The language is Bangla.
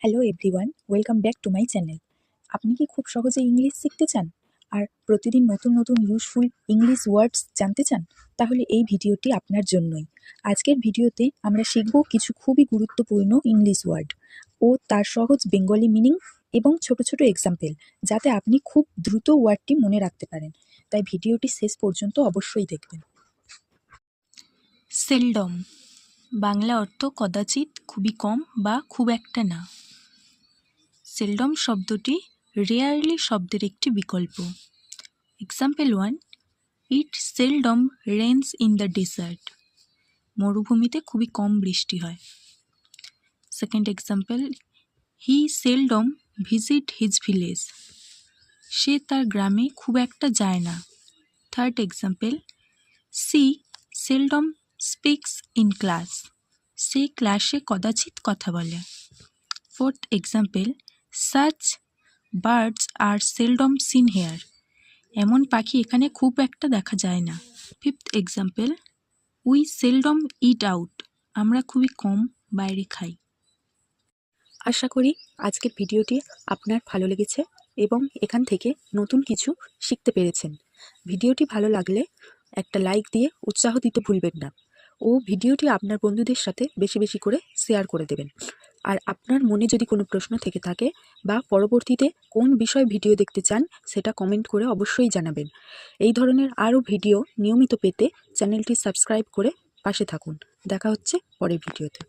Hello everyone, welcome back to my channel. আপনি কি খুব সহজে ইংলিশ শিখতে চান আর প্রতিদিন নতুন নতুন ইউজফুল ইংলিশ ওয়ার্ডস জানতে চান? তাহলে এই ভিডিওটি আপনার জন্যই। আজকের ভিডিওতে আমরা শিখব কিছু খুবই গুরুত্বপূর্ণ ইংলিশ ওয়ার্ড ও তার সহজ বেঙ্গলি মিনিং এবং ছোট ছোট এক্সাম্পল, যাতে আপনি খুব দ্রুত ওয়ার্ডটি মনে রাখতে পারেন। তাই ভিডিওটি শেষ পর্যন্ত অবশ্যই দেখবেন। সেলডম বাংলা অর্থ কদাচিৎ, খুবই কম বা খুব একটা না। সেলডম শব্দটি রেয়ারলি শব্দের একটি বিকল্প। Example 1, it seldom rains in the desert. মরুভূমিতে খুবই কম বৃষ্টি হয়। Second example, he seldom visit his village. সে তার গ্রামে খুব একটা যায় না। Third example, she seldom speaks in class. সে ক্লাসে কদাচিৎ কথা বলে। Fourth example, such birds are seldom seen here. এমন পাখি এখানে খুব একটা দেখা যায় না। Fifth example, we seldom eat out. আমরা খুবই কম বাইরে খাই। আশা করি আজকের ভিডিওটি আপনার ভালো লেগেছে এবং এখান থেকে নতুন কিছু শিখতে পেরেছেন। ভিডিওটি ভালো লাগলে একটা লাইক দিয়ে উৎসাহ দিতে ভুলবেন না ও ভিডিওটি আপনার বন্ধুদের সাথে বেশি বেশি করে শেয়ার করে দেবেন। আর আপনার মনে যদি কোনো প্রশ্ন থেকে থাকে বা পরবর্তীতে কোন বিষয়ে ভিডিও দেখতে চান সেটা কমেন্ট করে অবশ্যই জানাবেন। এই ধরনের আরও ভিডিও নিয়মিত পেতে চ্যানেলটি সাবস্ক্রাইব করে পাশে থাকুন। দেখা হচ্ছে পরের ভিডিওতে।